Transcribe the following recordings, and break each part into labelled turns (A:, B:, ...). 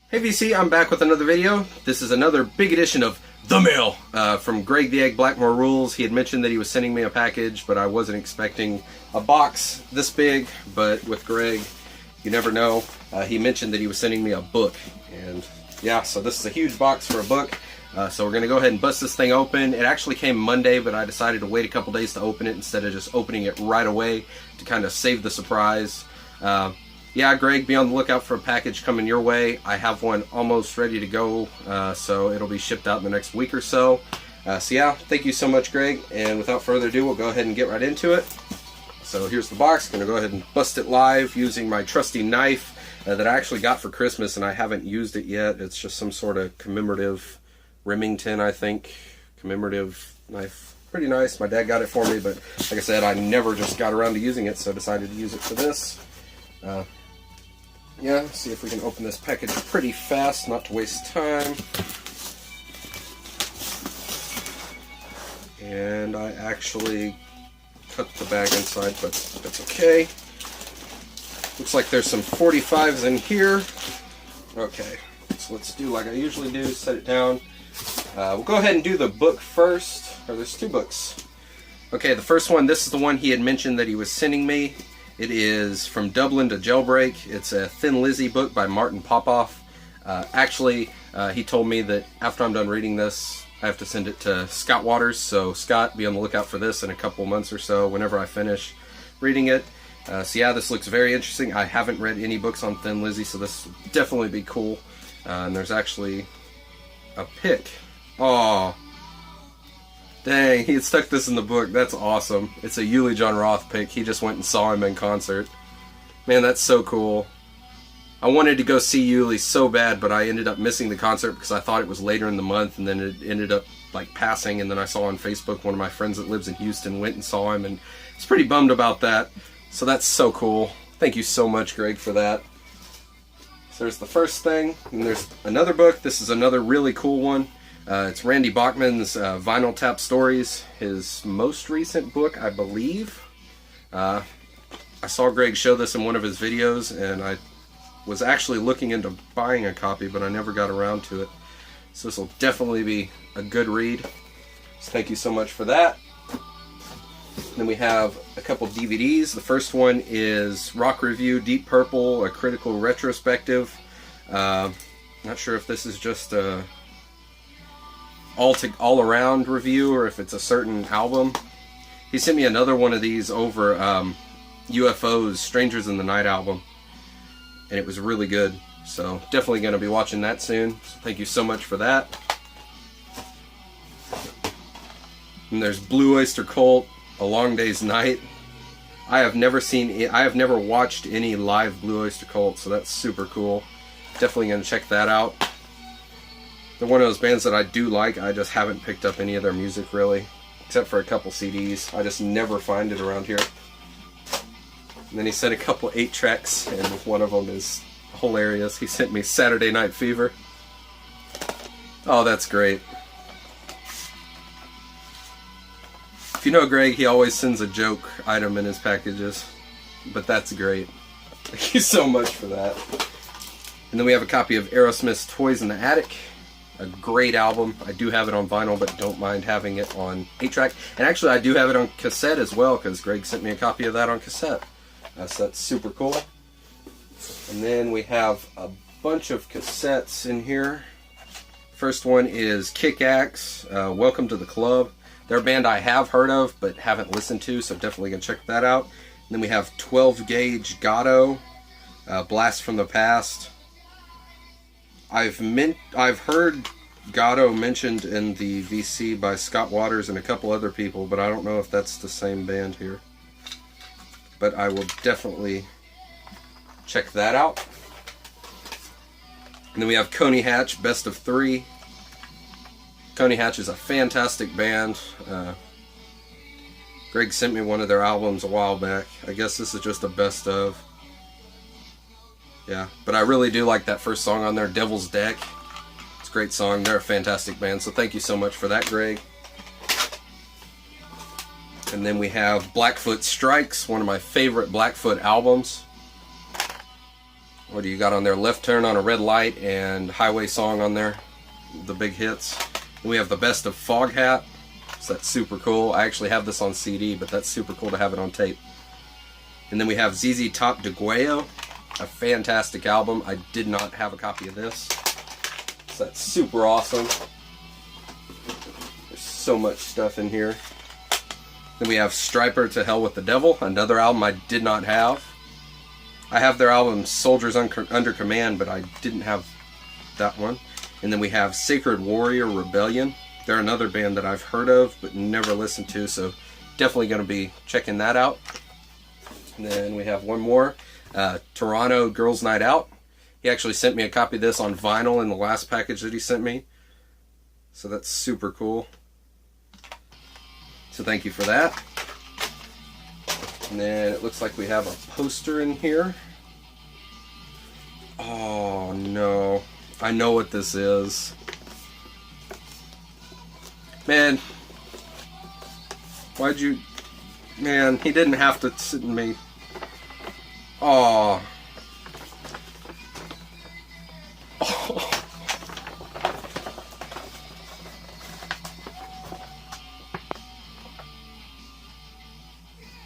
A: Hey VC, I'm back with another video. This is another big edition of The Mail from Greg the Egg, BlackmoreRules. He had mentioned that he was sending me a package, but I wasn't expecting a box this big. But with Greg, you never know. He mentioned that he was sending me a book. And yeah, so this is a huge box for a book. So we're going to go ahead and bust this thing open. It actually came Monday, but I decided to wait a couple days to open it instead of just opening it right away to kind of save the surprise. Yeah, Greg, be on the lookout for a package coming your way. I have one almost ready to go, so it'll be shipped out in the next week or so. So yeah, thank you so much, Greg. And without further ado, we'll go ahead and get right into it. So here's the box. Going to go ahead and bust it live using my trusty knife that I actually got for Christmas, and I haven't used it yet. It's just some sort of commemorative Remington, I think, commemorative knife. Pretty nice. My dad got it for me, but like I said, I never just got around to using it, so I decided to use it for this. Yeah, see if we can open this package pretty fast, not to waste time. And I actually cut the bag inside, but that's okay. Looks like there's some 45s in here. Okay, so let's do like I usually do, set it down. We'll go ahead and do the book first. Or there's two books. Okay, the first one, this is the one he had mentioned that he was sending me. It is From Dublin to Jailbreak. It's a Thin Lizzy book by Martin Popoff. Actually, he told me that after I'm done reading this, I have to send it to Scott Waters. So Scott, be on the lookout for this in a couple months or so, whenever I finish reading it. So yeah, this looks very interesting. I haven't read any books on Thin Lizzy, so this will definitely be cool. And there's actually a pic. Oh, dang, he had stuck this in the book. That's awesome. It's a Uli John Roth pick. He just went and saw him in concert. Man, that's so cool. I wanted to go see Uli so bad, but I ended up missing the concert because I thought it was later in the month, and then it ended up like passing, and then I saw on Facebook one of my friends that lives in Houston went and saw him, and I was pretty bummed about that. So that's so cool. Thank you so much, Greg, for that. So there's the first thing, and there's another book. This is another really cool one. It's Randy Bachman's Vinyl Tap Stories, his most recent book, I believe. I saw Greg show this in one of his videos, and I was actually looking into buying a copy, but I never got around to it. So this will definitely be a good read. So thank you so much for that. Then we have a couple DVDs. The first one is Rock Review Deep Purple, a critical retrospective. Not sure if this is just a all around review or if it's a certain album. He sent me another one of these over UFO's Strangers in the Night album, and it was really good. So definitely going to be watching that soon. So thank you so much for that. And there's Blue Oyster Cult, A Long Day's Night. I have never watched any live Blue Oyster Cult, so that's super cool. Definitely going to check that out. They're one of those bands that I do like. I just haven't picked up any of their music really, except for a couple CDs. I just never find it around here. And then he sent a couple 8-tracks, and one of them is hilarious. He sent me Saturday Night Fever. Oh, that's great. If you know Greg, he always sends a joke item in his packages, but that's great. Thank you so much for that. And then we have a copy of Aerosmith's Toys in the Attic. A great album. I do have it on vinyl, but don't mind having it on 8-track. And actually, I do have it on cassette as well, because Greg sent me a copy of that on cassette. So that's super cool. And then we have a bunch of cassettes in here. First one is Kick-Axe, Welcome to the Club. They're a band I have heard of, but haven't listened to, so definitely gonna check that out. And then we have 12 Gauge Gatto, Blast from the Past. I've heard Gatto mentioned in the VC by Scott Waters and a couple other people, but I don't know if that's the same band here. But I will definitely check that out. And then we have Coney Hatch, Best of 3. Coney Hatch is a fantastic band. Greg sent me one of their albums a while back. I guess this is just a best of. Yeah, but I really do like that first song on there, Devil's Deck. It's a great song. They're a fantastic band, so thank you so much for that, Greg. And then we have Blackfoot Strikes, one of my favorite Blackfoot albums. What do you got on there? Left Turn on a Red Light and Highway Song on there. The big hits. We have the Best of Foghat. So that's super cool. I actually have this on CD, but that's super cool to have it on tape. And then we have ZZ Top de Guayo, a fantastic album. I did not have a copy of this. So that's super awesome. There's so much stuff in here. Then we have Stryper to Hell with the Devil, another album I did not have. I have their album Soldiers Under Command, but I didn't have that one. And then we have Sacred Warrior Rebellion. They're another band that I've heard of but never listened to, so definitely going to be checking that out. And then we have one more, Toronto Girls Night Out. He actually sent me a copy of this on vinyl in the last package that he sent me. So that's super cool. So thank you for that. And then it looks like we have a poster in here. Oh no. I know what this is. Man. Why'd you... Man, he didn't have to sit in me. Oh. Oh.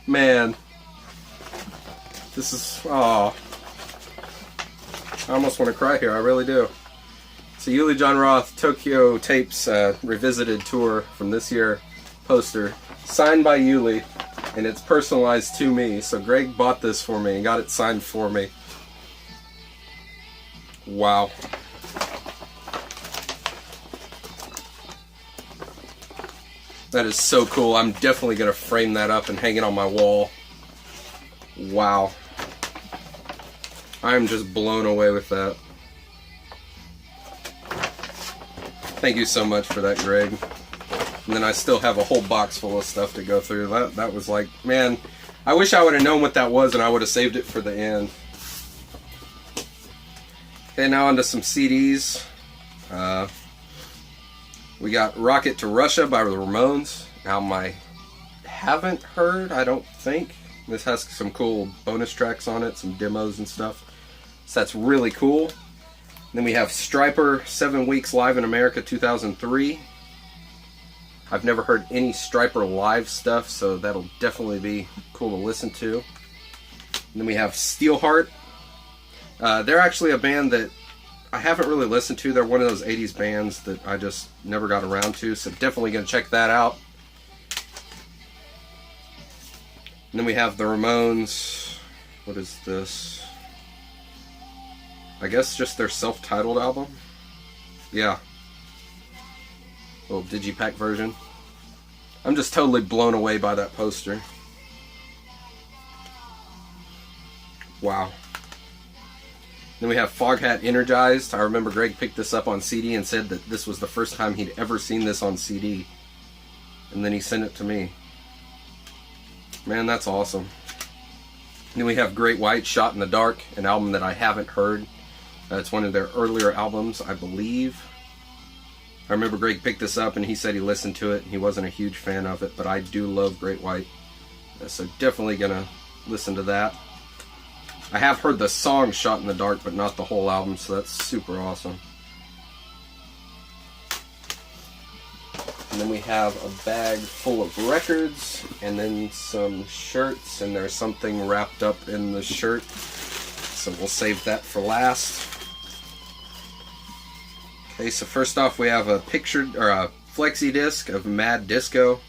A: Man. This is... Oh. I almost want to cry here, I really do. So Yuli John Roth Tokyo Tapes Revisited Tour from this year poster, signed by Yuli, and it's personalized to me. So Greg bought this for me and got it signed for me. Wow. That is so cool. I'm definitely going to frame that up and hang it on my wall. Wow. I'm just blown away with that. Thank you so much for that, Greg. And then I still have a whole box full of stuff to go through. That was like, man, I wish I would have known what that was and I would have saved it for the end. Okay, now onto some CDs. We got Rocket to Russia by the Ramones. Album I haven't heard, I don't think. This has some cool bonus tracks on it, some demos and stuff. So that's really cool. Then we have Stryper 7 Weeks Live in America 2003. I've never heard any Stryper live stuff, so that'll definitely be cool to listen to. And then we have Steelheart. They're actually a band that I haven't really listened to. They're one of those 80s bands that I just never got around to, so definitely going to check that out. And then we have the Ramones. What is this? I guess just their self-titled album. Yeah. Little digipack version. I'm just totally blown away by that poster. Wow. Then we have Foghat Energized. I remember Greg picked this up on CD and said that this was the first time he'd ever seen this on CD. And then he sent it to me. Man, that's awesome. Then we have Great White, Shot in the Dark, an album that I haven't heard. It's one of their earlier albums, I believe. I remember Greg picked this up and he said he listened to it and he wasn't a huge fan of it, but I do love Great White. So definitely gonna listen to that. I have heard the song Shot in the Dark, but not the whole album, so that's super awesome. And then we have a bag full of records and then some shirts, and there's something wrapped up in the shirt, so we'll save that for last. Okay, so first off we have a pictured, or a flexi disc of Mad Disco.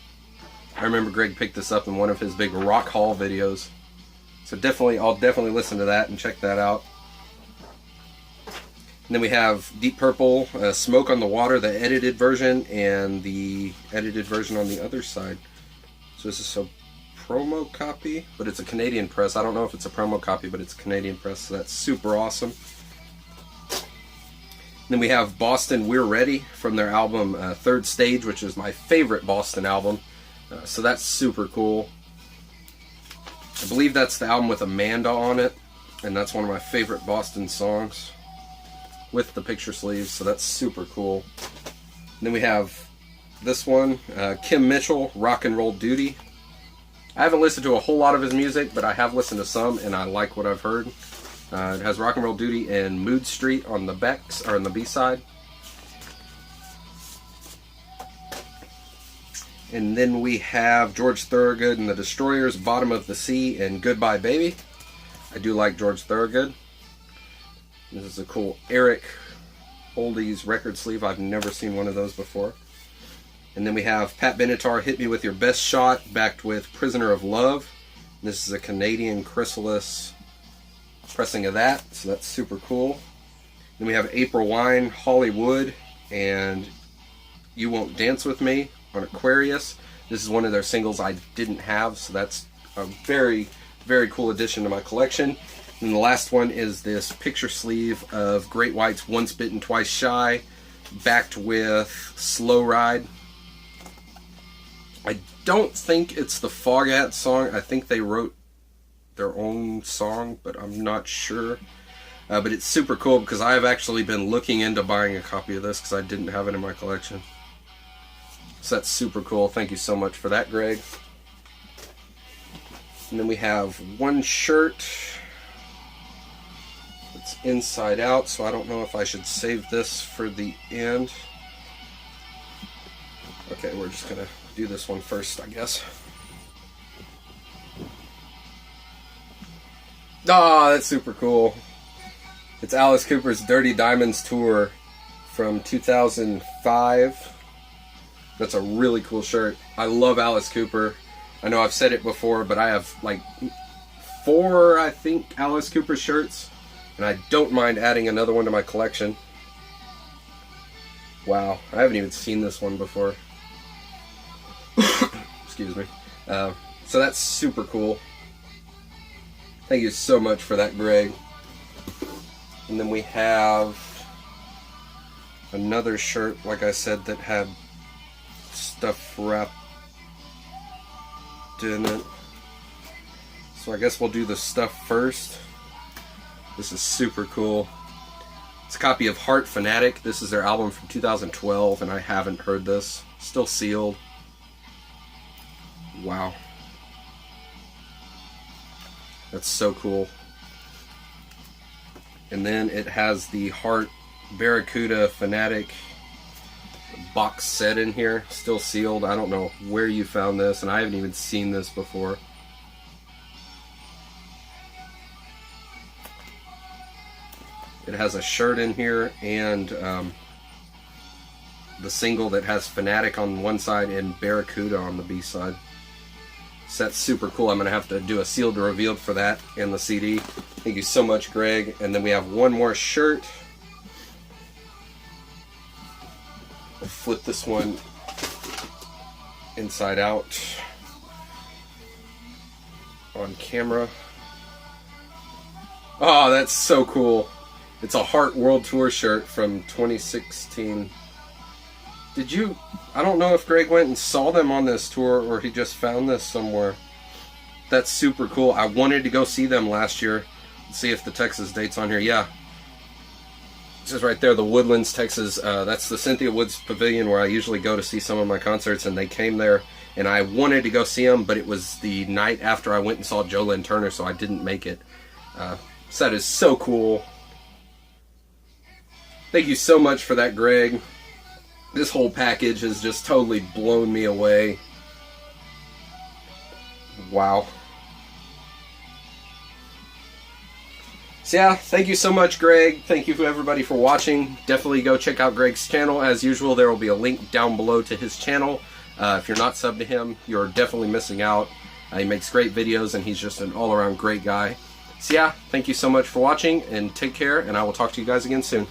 A: I remember Greg picked this up in one of his big Rock Hall videos. So I'll definitely listen to that and check that out. And then we have Deep Purple, Smoke on the Water, the edited version, and the edited version on the other side. So this is a promo copy, but it's a Canadian press. I don't know if it's a promo copy, but it's a Canadian press, so that's super awesome. And then we have Boston, We're Ready, from their album Third Stage, which is my favorite Boston album. So that's super cool. I believe that's the album with Amanda on it, and that's one of my favorite Boston songs with the picture sleeves, so that's super cool. And then we have this one, Kim Mitchell, Rock and Roll Duty. I haven't listened to a whole lot of his music, but I have listened to some, and I like what I've heard. It has Rock and Roll Duty and Mood Street on the backs, or on the B side. And then we have George Thorogood and the Destroyers, Bottom of the Sea, and Goodbye Baby. I do like George Thorogood. This is a cool Eric Oldies record sleeve. I've never seen one of those before. And then we have Pat Benatar, Hit Me With Your Best Shot, backed with Prisoner of Love. This is a Canadian Chrysalis pressing of that, so that's super cool. Then we have April Wine, Hollywood, and You Won't Dance With Me on Aquarius. This is one of their singles I didn't have, so that's a very, very cool addition to my collection. And the last one is this picture sleeve of Great White's Once Bitten, Twice Shy, backed with Slow Ride. I don't think it's the Foghat song. I think they wrote their own song, but I'm not sure. But it's super cool because I've actually been looking into buying a copy of this because I didn't have it in my collection. So that's super cool. Thank you so much for that, Greg. And then we have one shirt that's inside out, so I don't know if I should save this for the end. Okay, we're just gonna do this one first, I guess. Ah, that's super cool. It's Alice Cooper's Dirty Diamonds Tour from 2005. That's a really cool shirt. I love Alice Cooper. I know I've said it before, but I have like 4, I think, Alice Cooper shirts, and I don't mind adding another one to my collection. Wow, I haven't even seen this one before. Excuse me. So that's super cool. Thank you so much for that, Greg. And then we have another shirt, like I said, that had stuff wrapped in it. So I guess we'll do the stuff first. This is super cool. It's a copy of Heart Fanatic. This is their album from 2012, and I haven't heard this. Still sealed. Wow. That's so cool. And then it has the Heart Barracuda Fanatic box set in here, still sealed. I don't know where you found this, and I haven't even seen this before. It has a shirt in here and the single that has Fanatic on one side and Barracuda on the B side. So that's super cool. I'm going to have to do a sealed or revealed for that and the CD. Thank you so much, Greg. And then we have one more shirt. I'll flip this one inside out on camera. Oh, that's so cool. It's a Heart World Tour shirt from 2016. Did you... I don't know if Greg went and saw them on this tour or he just found this somewhere. That's super cool. I wanted to go see them last year. Let's see if the Texas date's on here. Yeah. It says right there, the Woodlands, Texas. That's the Cynthia Woods Pavilion where I usually go to see some of my concerts, and they came there. And I wanted to go see them, but it was the night after I went and saw Joe Lynn Turner, so I didn't make it. So that is so cool. Thank you so much for that, Greg. This whole package has just totally blown me away. Wow. So yeah, thank you so much, Greg. Thank you everybody for watching. Definitely go check out Greg's channel. As usual, there will be a link down below to his channel. If you're not subbed to him, you're definitely missing out. He makes great videos, and he's just an all-around great guy. So yeah, thank you so much for watching, and take care, and I will talk to you guys again soon.